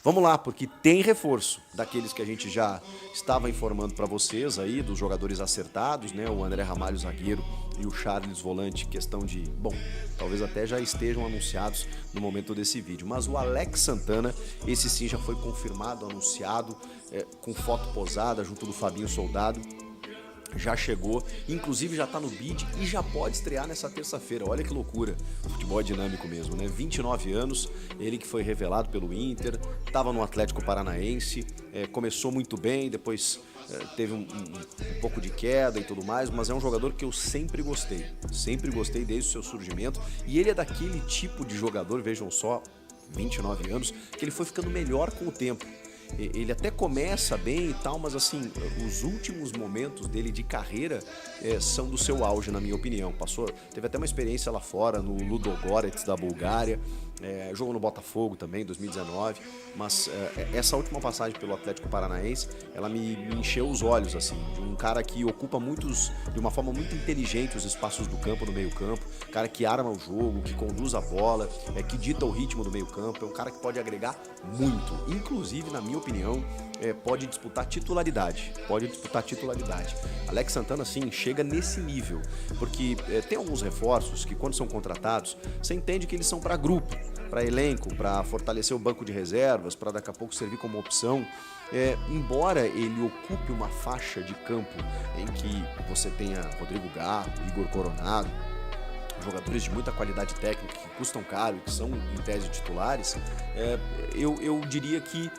Vamos lá, porque tem reforço daqueles que a gente já estava informando para vocês aí, dos jogadores acertados, né? O André Ramalho, zagueiro, e o Charles, volante, questão de, bom, talvez até já estejam anunciados no momento desse vídeo. Mas o Alex Santana, esse sim já foi confirmado, anunciado, com foto posada junto do Fabinho Soldado. Já chegou, inclusive já tá no bid e já pode estrear nessa terça-feira. Olha que loucura, o futebol é dinâmico mesmo, né? 29 anos, ele que foi revelado pelo Inter, tava no Atlético Paranaense, começou muito bem, depois teve um pouco de queda e tudo mais, mas é um jogador que eu sempre gostei desde o seu surgimento, e ele é daquele tipo de jogador, vejam só, 29 anos, que ele foi ficando melhor com o tempo. Ele até começa bem e tal, mas assim, os últimos momentos dele de carreira são do seu auge, na minha opinião. Teve até uma experiência lá fora, no Ludogorets da Bulgária, jogou no Botafogo também, em 2019, mas essa última passagem pelo Atlético Paranaense, ela me encheu os olhos, assim, de um cara que ocupa de uma forma muito inteligente os espaços do campo, no meio campo, cara que arma o jogo, que conduz a bola, que dita o ritmo do meio campo, é um cara que pode agregar muito, inclusive, na minha opinião, pode disputar titularidade. Alex Santana, sim, chega nesse nível, porque tem alguns reforços que, quando são contratados, você entende que eles são para grupo, para elenco, para fortalecer o banco de reservas, para daqui a pouco servir como opção. Embora ele ocupe uma faixa de campo em que você tenha Rodrigo Garro, Igor Coronado, jogadores de muita qualidade técnica, que custam caro e que são, em tese, titulares, eu diria que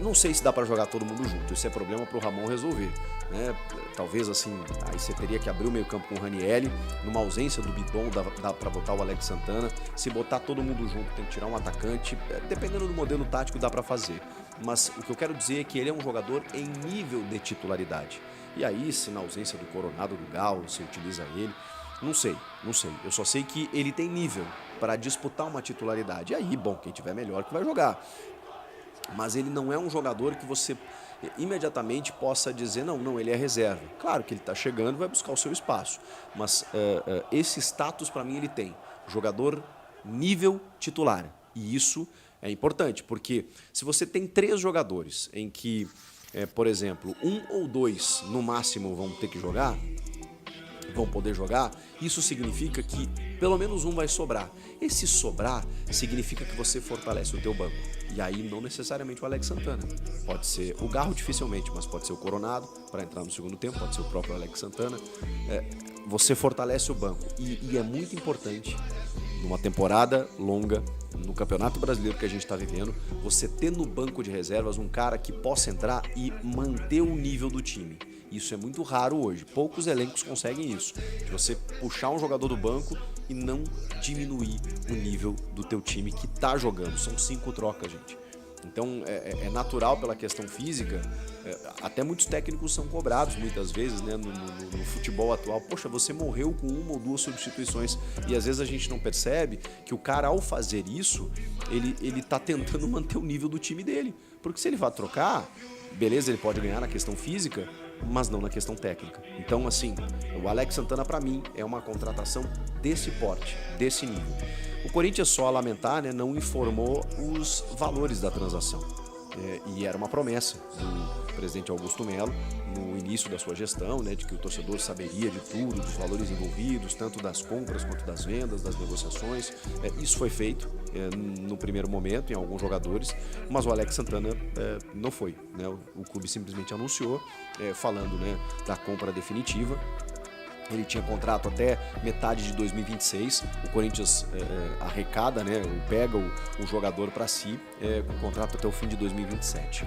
não sei se dá para jogar todo mundo junto. Isso é problema para o Ramon resolver, né? Talvez assim, aí você teria que abrir o meio campo com o Ranieri, numa ausência do Bidon dá para botar o Alex Santana. Se botar todo mundo junto, tem que tirar um atacante, dependendo do modelo tático dá para fazer. Mas o que eu quero dizer é que ele é um jogador em nível de titularidade. E aí, se na ausência do Coronado, do Galo, você utiliza ele, não sei. Eu só sei que ele tem nível para disputar uma titularidade. E aí, bom, quem tiver melhor que vai jogar. Mas ele não é um jogador que você imediatamente possa dizer, não, ele é reserva. Claro que ele está chegando e vai buscar o seu espaço, mas esse status para mim ele tem, jogador nível titular, e isso é importante, porque se você tem 3 jogadores em que, por exemplo, 1 ou 2 no máximo vão poder jogar, isso significa que pelo menos um vai sobrar. Esse sobrar significa que você fortalece o teu banco. E aí não necessariamente o Alex Santana. Pode ser o Garro dificilmente, mas pode ser o Coronado para entrar no segundo tempo, pode ser o próprio Alex Santana. Você fortalece o banco. E é muito importante, numa temporada longa, no Campeonato Brasileiro que a gente está vivendo, você ter no banco de reservas um cara que possa entrar e manter o nível do time. Isso é muito raro hoje. Poucos elencos conseguem isso. De você puxar um jogador do banco e não diminuir o nível do teu time que tá jogando. São 5 trocas, gente. Então é natural pela questão física, até muitos técnicos são cobrados muitas vezes, né, no futebol atual. Poxa, você morreu com 1 ou 2 substituições, e às vezes a gente não percebe que o cara, ao fazer isso, ele tá tentando manter o nível do time dele, porque se ele vai trocar, beleza, ele pode ganhar na questão física, mas não na questão técnica. Então, assim, o Alex Santana, para mim, é uma contratação desse porte, desse nível. O Corinthians, só a lamentar, né, não informou os valores da transação. E era uma promessa do presidente Augusto Melo no início da sua gestão, né, de que o torcedor saberia de tudo, dos valores envolvidos, tanto das compras quanto das vendas, das negociações. Isso foi feito no primeiro momento em alguns jogadores, mas o Alex Santana não foi, né? O clube simplesmente anunciou, falando, né, da compra definitiva. Ele tinha contrato até metade de 2026. O Corinthians arrecada, né, ou pega o jogador para si, com contrato até o fim de 2027.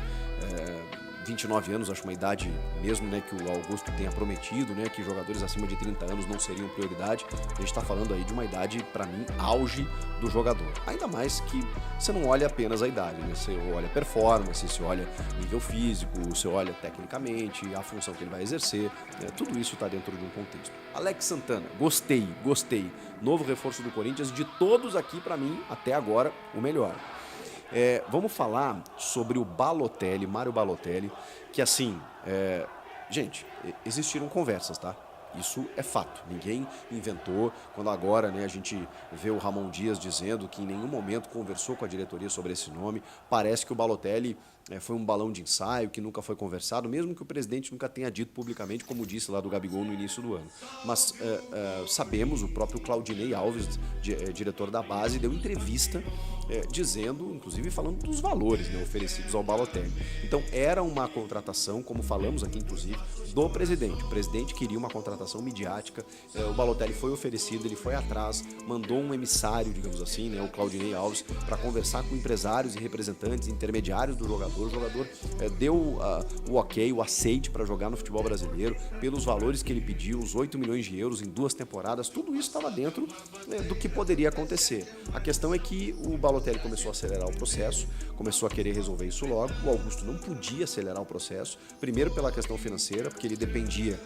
29 anos, acho uma idade mesmo, né, que o Augusto tenha prometido, né, que jogadores acima de 30 anos não seriam prioridade. A gente está falando aí de uma idade, para mim, auge do jogador. Ainda mais que você não olha apenas a idade, né? Você olha performance, você olha nível físico, você olha tecnicamente, a função que ele vai exercer, né? Tudo isso está dentro de um contexto. Alex Santana, gostei. Novo reforço do Corinthians, de todos aqui, para mim, até agora, o melhor. Vamos falar sobre o Balotelli, Mário Balotelli, que assim, gente, existiram conversas, tá? Isso é fato, ninguém inventou. Quando agora, né, a gente vê o Ramon Dias dizendo que em nenhum momento conversou com a diretoria sobre esse nome, parece que o Balotelli foi um balão de ensaio, que nunca foi conversado, mesmo que o presidente nunca tenha dito publicamente, como disse lá do Gabigol no início do ano. Mas sabemos, o próprio Claudinei Alves, diretor da base, deu entrevista dizendo, inclusive falando dos valores, né, oferecidos ao Balotelli. Então era uma contratação, como falamos aqui inclusive, do presidente. O presidente queria uma contratação midiática, o Balotelli foi oferecido, ele foi atrás, mandou um emissário, digamos assim, né, o Claudinei Alves, para conversar com empresários e representantes intermediários do jogador. O jogador deu o ok, o aceite para jogar no futebol brasileiro, pelos valores que ele pediu, os 8 milhões de euros em 2 temporadas, tudo isso estava dentro do que poderia acontecer. A questão é que o Balotelli começou a acelerar o processo, começou a querer resolver isso logo. O Augusto não podia acelerar o processo, primeiro pela questão financeira, porque ele dependia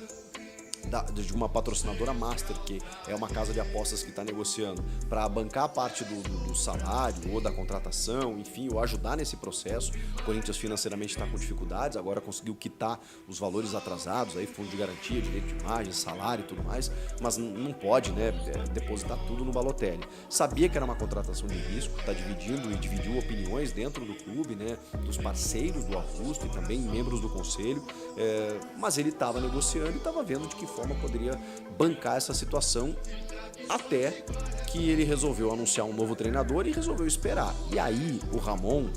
de uma patrocinadora master, que é uma casa de apostas que está negociando para bancar a parte do salário ou da contratação, enfim, ou ajudar nesse processo. O Corinthians financeiramente está com dificuldades, agora conseguiu quitar os valores atrasados, aí fundo de garantia, direito de imagem, salário e tudo mais, mas não pode, né, depositar tudo no Balotelli. Sabia que era uma contratação de risco, está dividindo e dividiu opiniões dentro do clube, né, dos parceiros do Augusto e também membros do conselho, mas ele estava negociando e estava vendo de que forma poderia bancar essa situação, até que ele resolveu anunciar um novo treinador e resolveu esperar. E aí o Ramon,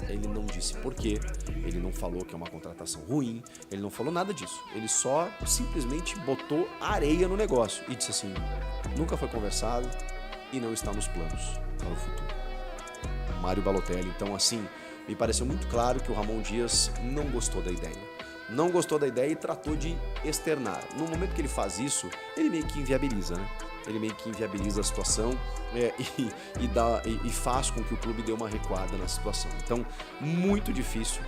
ele não disse por quê, ele não falou que é uma contratação ruim, ele não falou nada disso. Ele só simplesmente botou areia no negócio e disse assim: nunca foi conversado e não está nos planos para o futuro. Mário Balotelli. Então, assim, me pareceu muito claro que o Ramon Dias não gostou da ideia. Não gostou da ideia e tratou de externar. No momento que ele faz isso, ele meio que inviabiliza, né? Ele meio que inviabiliza a situação e faz com que o clube dê uma recuada na situação. Então, muito difícil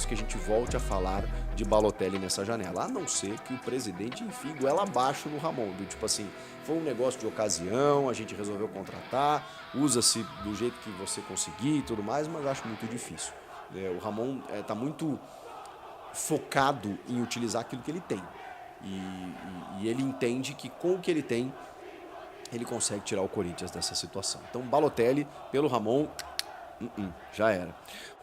que a gente volte a falar de Balotelli nessa janela, a não ser que o presidente enfie goela abaixo no Ramon, do tipo assim, foi um negócio de ocasião, a gente resolveu contratar, usa-se do jeito que você conseguir e tudo mais, mas eu acho muito difícil. O Ramon está muito focado em utilizar aquilo que ele tem e ele entende que com o que ele tem ele consegue tirar o Corinthians dessa situação. Então Balotelli pelo Ramon já era.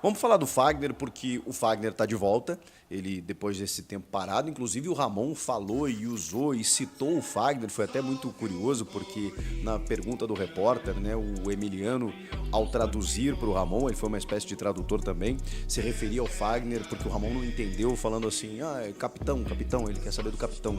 Vamos falar do Fagner, porque o Fagner está de volta, ele depois desse tempo parado, inclusive o Ramon falou e usou e citou o Fagner, foi até muito curioso, porque na pergunta do repórter, né, o Emiliano, ao traduzir para o Ramon, ele foi uma espécie de tradutor também, se referia ao Fagner, porque o Ramon não entendeu, falando assim, é capitão, ele quer saber do capitão.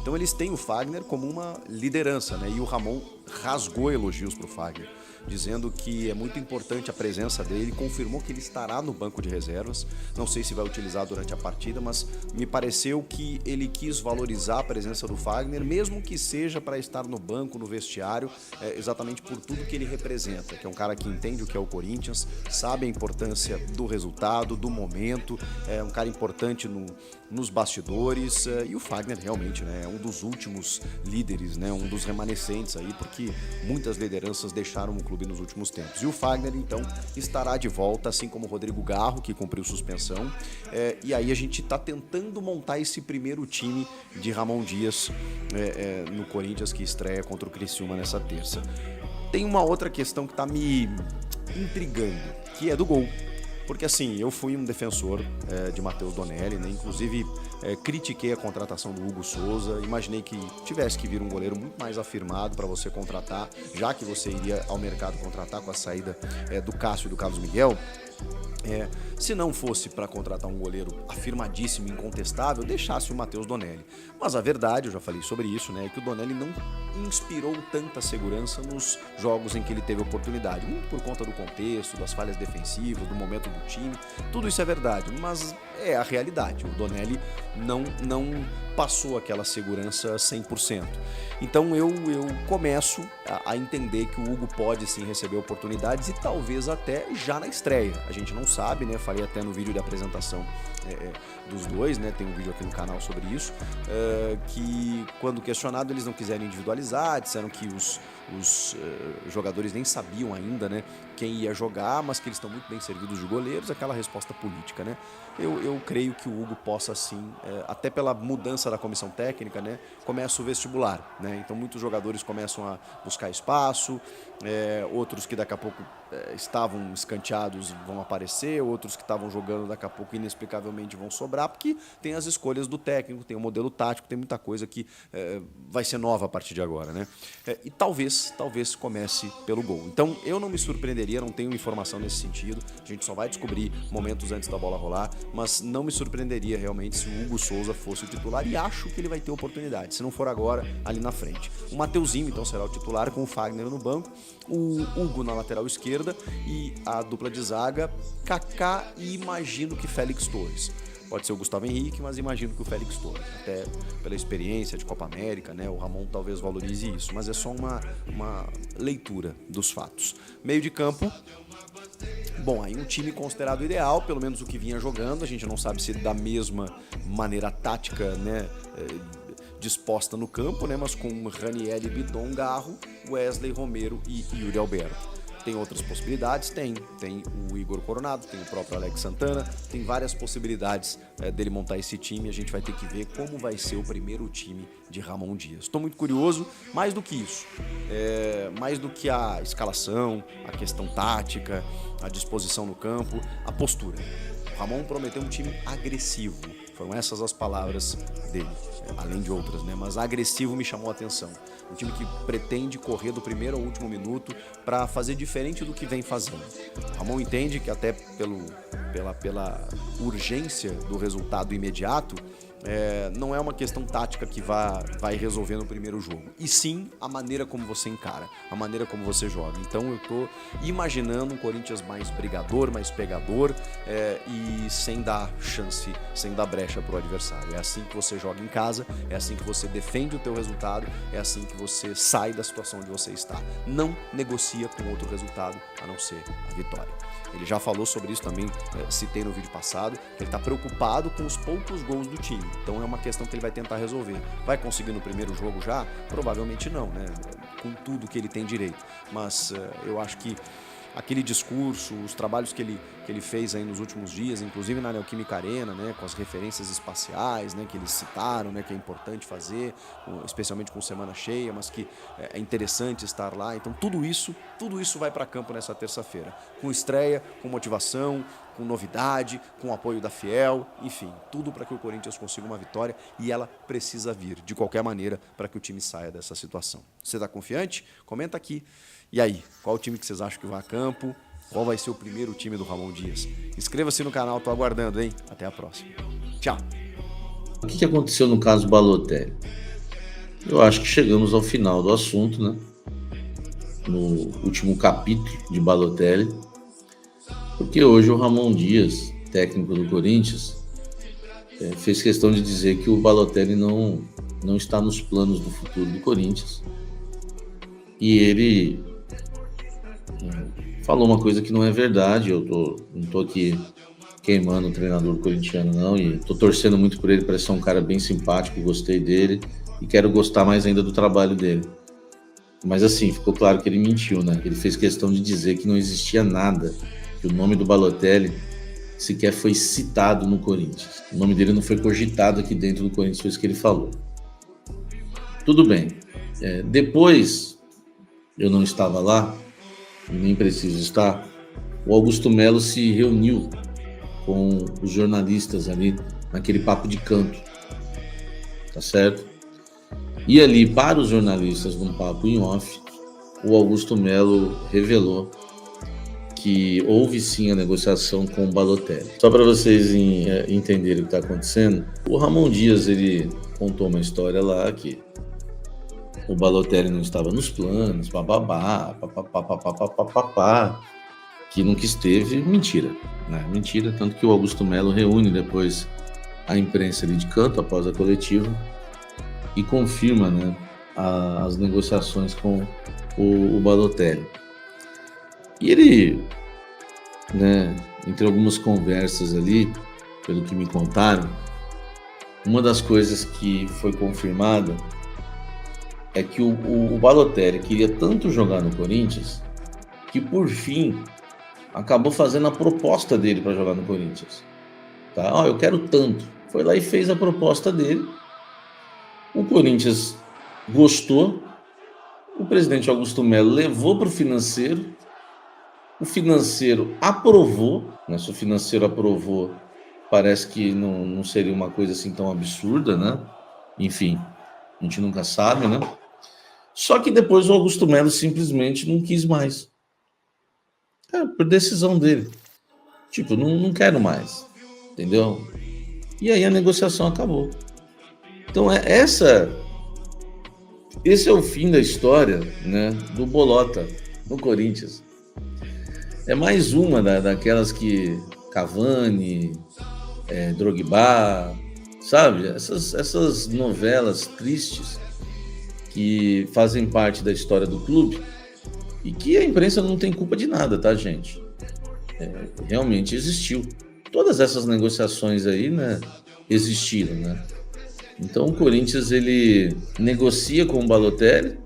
Então eles têm o Fagner como uma liderança, né, e o Ramon rasgou elogios para o Fagner, dizendo que é muito importante a presença dele, confirmou que ele estará no banco de reservas, não sei se vai utilizar durante a partida, mas me pareceu que ele quis valorizar a presença do Fagner, mesmo que seja para estar no banco, no vestiário, exatamente por tudo que ele representa, que é um cara que entende o que é o Corinthians, sabe a importância do resultado, do momento, é um cara importante nos bastidores, e o Fagner realmente, né, é um dos últimos líderes, né, um dos remanescentes aí, porque muitas lideranças deixaram o clube nos últimos tempos. E o Fagner, então, estará de volta, assim como o Rodrigo Garro, que cumpriu suspensão, e aí a gente está tentando montar esse primeiro time de Ramon Dias no Corinthians, que estreia contra o Criciúma nessa terça. Tem uma outra questão que está me intrigando, que é do gol. Porque assim, eu fui um defensor de Matheus Donelli, né? Inclusive critiquei a contratação do Hugo Souza, imaginei que tivesse que vir um goleiro muito mais afirmado para você contratar, já que você iria ao mercado contratar com a saída do Cássio e do Carlos Miguel. Se não fosse para contratar um goleiro afirmadíssimo, incontestável, deixasse o Matheus Donelli. Mas a verdade, eu já falei sobre isso, né, é que o Donelli não inspirou tanta segurança nos jogos em que ele teve oportunidade, muito por conta do contexto, das falhas defensivas, do momento do time, tudo isso é verdade, mas é a realidade. O Donelli não passou aquela segurança 100%. Então eu começo a entender que o Hugo pode sim receber oportunidades e talvez até já na estreia. A gente não sabe, né? Falei até no vídeo de apresentação dos dois, né? Tem um vídeo aqui no canal sobre isso, que quando questionado eles não quiseram individualizar, disseram que os jogadores nem sabiam ainda, né, quem ia jogar, mas que eles estão muito bem servidos de goleiros, aquela resposta política, né? Eu creio que o Hugo possa sim, até pela mudança da comissão técnica, né, começa o vestibular, né? Então muitos jogadores começam a buscar espaço, outros que daqui a pouco estavam escanteados vão aparecer, outros que estavam jogando daqui a pouco inexplicavelmente vão sobrar, porque tem as escolhas do técnico, tem o modelo tático, tem muita coisa que vai ser nova a partir de agora, né? E talvez comece pelo gol. Então eu não me surpreenderia, não tenho informação nesse sentido, a gente só vai descobrir momentos antes da bola rolar, mas não me surpreenderia realmente se o Hugo Souza fosse o titular, e acho que ele vai ter oportunidade, se não for agora, ali na frente. O Mateuzinho então será o titular, com o Fagner no banco, o Hugo na lateral esquerda e a dupla de zaga, Kaká e imagino que Félix Torres. Pode ser o Gustavo Henrique, mas imagino que o Félix Torres, até pela experiência de Copa América, né? O Ramon talvez valorize isso, mas é só uma leitura dos fatos. Meio de campo, bom, aí um time considerado ideal, pelo menos o que vinha jogando, a gente não sabe se da mesma maneira tática, né, disposta no campo, né, mas com Raniel, Bidon, Garro, Wesley, Romero e Yuri Alberto. Tem outras possibilidades? Tem o Igor Coronado, tem o próprio Alex Santana, tem várias possibilidades dele montar esse time. A gente vai ter que ver como vai ser o primeiro time de Ramon Dias. Estou muito curioso, mais do que isso, mais do que a escalação, a questão tática, a disposição no campo, a postura. O Ramon prometeu um time agressivo, foram essas as palavras dele, além de outras, né? Mas agressivo me chamou a atenção. Um time que pretende correr do primeiro ao último minuto para fazer diferente do que vem fazendo. O Ramon entende que até pela urgência do resultado imediato, não é uma questão tática que vai resolver no primeiro jogo, e sim a maneira como você encara, a maneira como você joga. Então eu tô imaginando um Corinthians mais brigador, mais pegador, e sem dar chance, sem dar brecha pro adversário. É assim que você joga em casa, é assim que você defende o teu resultado, é assim que você sai da situação onde você está. Não negocia com outro resultado a não ser a vitória. Ele já falou sobre isso também, citei no vídeo passado, que ele está preocupado com os poucos gols do time. Então é uma questão que ele vai tentar resolver. Vai conseguir no primeiro jogo já? Provavelmente não, né? Com tudo que ele tem direito. Mas eu acho que aquele discurso, os trabalhos que ele fez aí nos últimos dias, inclusive na Neoquímica Arena, né, com as referências espaciais, né, que eles citaram, né, que é importante fazer, especialmente com semana cheia, mas que é interessante estar lá. Então tudo isso vai para campo nessa terça-feira, com estreia, com motivação, com novidade, com apoio da Fiel, enfim, tudo para que o Corinthians consiga uma vitória, e ela precisa vir de qualquer maneira para que o time saia dessa situação. Você está confiante? Comenta aqui. E aí, qual o time que vocês acham que vai a campo? Qual vai ser o primeiro time do Ramon Dias? Inscreva-se no canal, tô aguardando, hein? Até a próxima. Tchau! O que aconteceu no caso Balotelli? Eu acho que chegamos ao final do assunto, né? No último capítulo de Balotelli, porque hoje o Ramon Dias, técnico do Corinthians, fez questão de dizer que o Balotelli não está nos planos do futuro do Corinthians. E ele falou uma coisa que não é verdade. Eu não tô aqui queimando o treinador corintiano, não, e tô torcendo muito por ele, parece ser um cara bem simpático, gostei dele e quero gostar mais ainda do trabalho dele. Mas assim, ficou claro que ele mentiu, né? Ele fez questão de dizer que não existia nada, que o nome do Balotelli sequer foi citado no Corinthians. O nome dele não foi cogitado aqui dentro do Corinthians, foi isso que ele falou. Tudo bem. Depois, eu não estava lá, e nem preciso estar, o Augusto Melo se reuniu com os jornalistas ali, naquele papo de canto, tá certo? E ali, para os jornalistas, num papo em off, o Augusto Melo revelou que houve sim a negociação com o Balotelli. Só para vocês entenderem o que está acontecendo, o Ramon Dias, ele contou uma história lá que o Balotelli não estava nos planos, que nunca esteve. Mentira, né? Mentira, tanto que o Augusto Melo reúne depois a imprensa ali de canto, após a coletiva, e confirma, né, as negociações com o Balotelli. E ele, né, entre algumas conversas ali, pelo que me contaram, uma das coisas que foi confirmada é que o Balotelli queria tanto jogar no Corinthians que, por fim, acabou fazendo a proposta dele para jogar no Corinthians. Tá? Eu quero tanto. Foi lá e fez a proposta dele. O Corinthians gostou. O presidente Augusto Melo levou para o financeiro. O financeiro aprovou. Né? Se o financeiro aprovou, parece que não seria uma coisa assim tão absurda, né? Enfim, a gente nunca sabe, né? Só que depois o Augusto Melo simplesmente não quis mais. Por decisão dele. Tipo, não quero mais. Entendeu? E aí a negociação acabou. Então esse é o fim da história, né, do Bolota no Corinthians. É mais uma daquelas que Cavani, Drogba, sabe? Essas novelas tristes que fazem parte da história do clube e que a imprensa não tem culpa de nada, tá, gente? Realmente existiu. Todas essas negociações aí, né, existiram, né? Então o Corinthians, ele negocia com o Balotelli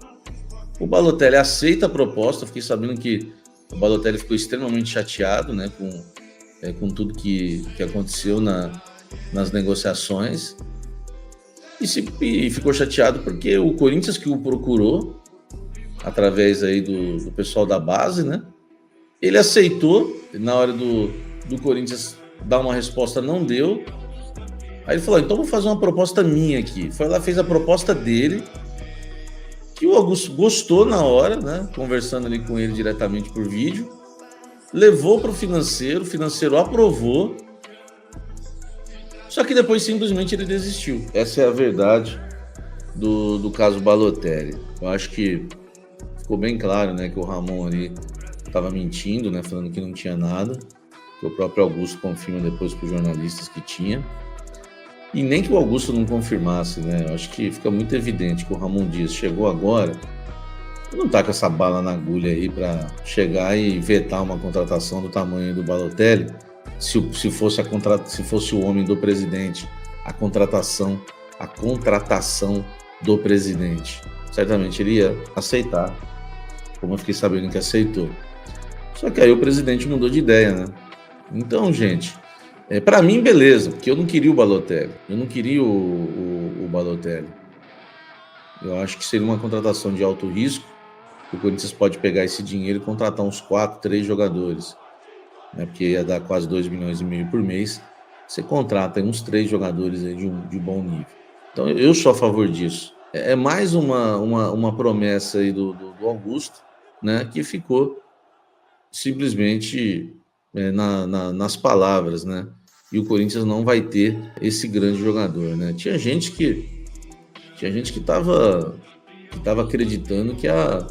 aceita a proposta. Fiquei sabendo que o Balotelli ficou extremamente chateado, né, com tudo que aconteceu nas negociações e ficou chateado porque o Corinthians que o procurou através aí do pessoal da base, né, ele aceitou. Na hora do Corinthians dar uma resposta, não deu. Aí ele falou, então vou fazer uma proposta minha aqui. Foi lá, fez a proposta dele, que o Augusto gostou na hora, né? Conversando ali com ele diretamente por vídeo. Levou para o financeiro aprovou. Só que depois simplesmente ele desistiu. Essa é a verdade do caso Balotelli. Eu acho que ficou bem claro, né, que o Ramon ali estava mentindo, né, falando que não tinha nada. Que o próprio Augusto confirma depois para os jornalistas que tinha. E nem que o Augusto não confirmasse, né? Eu acho que fica muito evidente que o Ramon Dias chegou agora, não tá com essa bala na agulha aí para chegar e vetar uma contratação do tamanho do Balotelli. Se fosse o homem do presidente, a contratação do presidente, certamente ele ia aceitar, como eu fiquei sabendo que aceitou. Só que aí o presidente mudou de ideia, né? Então, gente, para mim, beleza, porque eu não queria o Balotelli. Eu não queria o Balotelli. Eu acho que seria uma contratação de alto risco. O Corinthians pode pegar esse dinheiro e contratar uns 4, 3 jogadores. Né, porque ia dar quase 2,5 milhões por mês. Você contrata uns 3 jogadores aí de bom nível. Então, eu sou a favor disso. É mais uma promessa aí do Augusto, né, que ficou simplesmente nas palavras, né? E o Corinthians não vai ter esse grande jogador, né? Tinha gente que estava acreditando que a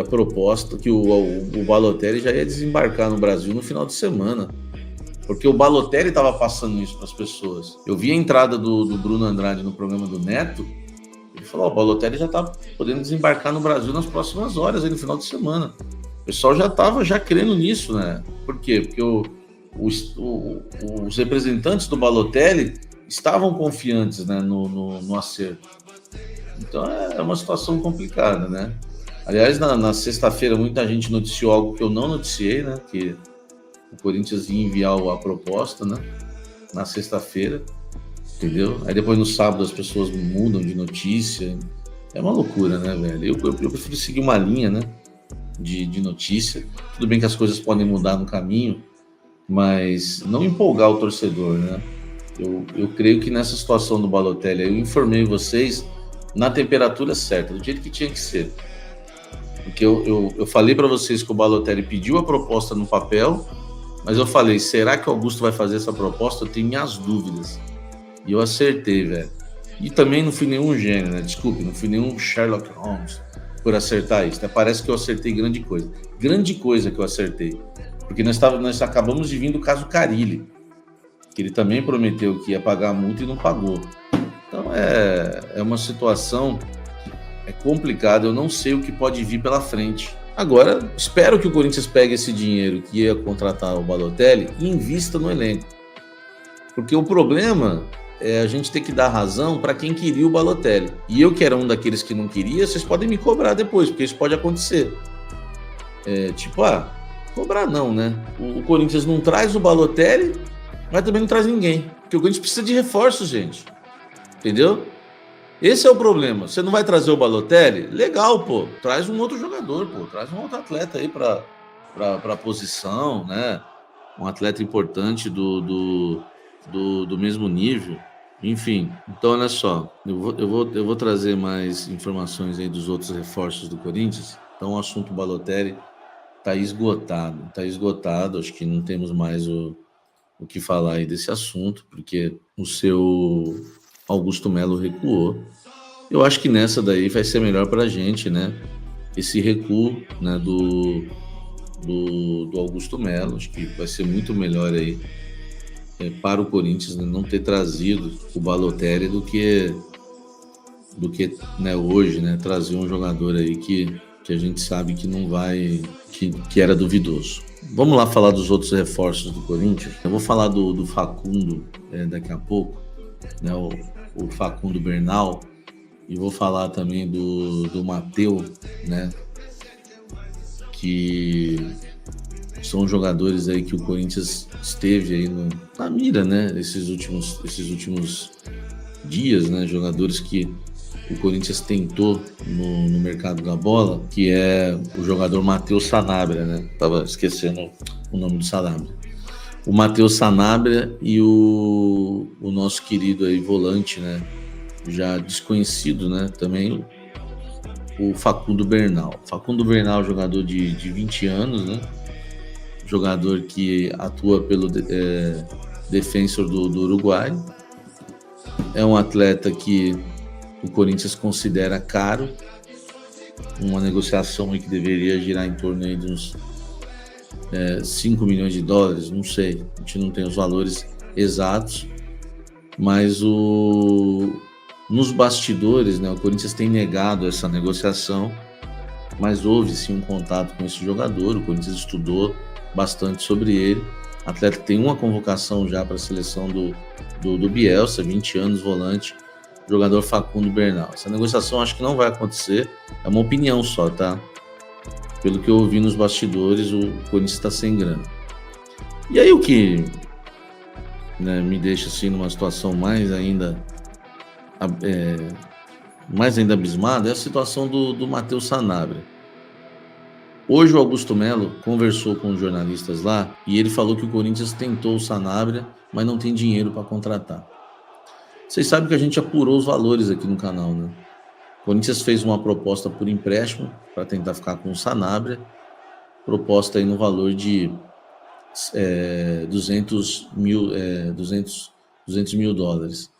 proposta, que o Balotelli já ia desembarcar no Brasil no final de semana, porque o Balotelli estava passando isso para as pessoas. Eu vi a entrada do Bruno Andrade no programa do Neto. Ele falou: o Balotelli já está podendo desembarcar no Brasil nas próximas horas, aí no final de semana. O pessoal já estava crendo nisso, né? Por quê? Porque os representantes do Balotelli estavam confiantes, né, no acerto. Então é uma situação complicada, né? Aliás, na sexta-feira muita gente noticiou algo que eu não noticiei, né? Que o Corinthians ia enviar a proposta, né? Na sexta-feira, entendeu? Aí depois no sábado as pessoas mudam de notícia. É uma loucura, né, velho? Eu prefiro seguir uma linha, né? De notícia. Tudo bem que as coisas podem mudar no caminho, mas não empolgar o torcedor, né? Eu creio que nessa situação do Balotelli, eu informei vocês na temperatura certa, do jeito que tinha que ser. Porque eu falei para vocês que o Balotelli pediu a proposta no papel, mas eu falei, será que o Augusto vai fazer essa proposta? Eu tenho minhas dúvidas. E eu acertei, velho. E também não fui nenhum gênio, né? Desculpe, não fui nenhum Sherlock Holmes por acertar isso. Até parece que eu acertei grande coisa. Grande coisa que eu acertei. Porque nós acabamos de vir do caso Carille, que ele também prometeu que ia pagar a multa e não pagou. Então é uma situação complicada. Eu não sei o que pode vir pela frente. Agora, espero que o Corinthians pegue esse dinheiro que ia contratar o Balotelli e invista no elenco. Porque o problema é a gente ter que dar razão para quem queria o Balotelli. E eu, que era um daqueles que não queria, vocês podem me cobrar depois, porque isso pode acontecer. Cobrar não, né? O Corinthians não traz o Balotelli, mas também não traz ninguém. Porque o Corinthians precisa de reforços, gente. Entendeu? Esse é o problema. Você não vai trazer o Balotelli? Legal, pô. Traz um outro jogador, pô. Traz um outro atleta aí pra posição, né? Um atleta importante do mesmo nível. Enfim, então olha só. Eu vou trazer mais informações aí dos outros reforços do Corinthians. Então o assunto Balotelli tá esgotado. Acho que não temos mais o que falar aí desse assunto, porque o seu Augusto Melo recuou. Eu acho que nessa daí vai ser melhor pra gente, né? Esse recuo, né, do Augusto Melo. Acho que vai ser muito melhor aí para o Corinthians, né, não ter trazido o Balotelli do que né, hoje, né, trazer um jogador aí que a gente sabe que não vai, que era duvidoso. Vamos lá falar dos outros reforços do Corinthians. Eu vou falar do Facundo daqui a pouco, né, o Facundo Bernal, e vou falar também do Matheus, né, que são jogadores aí que o Corinthians esteve aí na mira, né, esses últimos dias, né, jogadores que o Corinthians tentou no mercado da bola, que é o jogador Matheus Sanabria, né? Tava esquecendo o nome do Sanabria. O Matheus Sanabria e o nosso querido aí volante, né? Já desconhecido, né? Também o Facundo Bernal. Facundo Bernal, jogador de 20 anos, né? Jogador que atua pelo Defensor do Uruguai. É um atleta que o Corinthians considera caro, uma negociação que deveria girar em torno aí de uns 5 milhões de dólares, não sei, a gente não tem os valores exatos, mas nos bastidores, né, o Corinthians tem negado essa negociação, mas houve sim um contato com esse jogador, o Corinthians estudou bastante sobre ele, o atleta tem uma convocação já para a seleção do Bielsa, 20 anos, volante, jogador Facundo Bernal. Essa negociação acho que não vai acontecer, é uma opinião só, tá? Pelo que eu ouvi nos bastidores, o Corinthians está sem grana. E aí o que, né, me deixa assim numa situação mais ainda abismada é a situação do Matheus Sanabria. Hoje o Augusto Melo conversou com os jornalistas lá e ele falou que o Corinthians tentou o Sanabria, mas não tem dinheiro para contratar. Vocês sabem que a gente apurou os valores aqui no canal, né? O Corinthians fez uma proposta por empréstimo para tentar ficar com o Sanabria, proposta aí no valor de 200 mil dólares,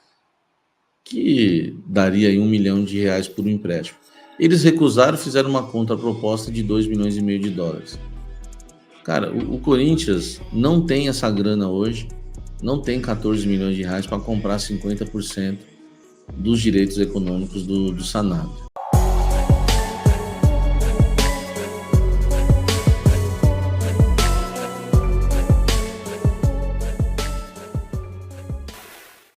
que daria aí R$1 milhão por um empréstimo. Eles recusaram, fizeram uma contraproposta de 2,5 milhões de dólares. Cara, o Corinthians não tem essa grana hoje, não tem 14 milhões de reais para comprar 50% dos direitos econômicos do Sanabria.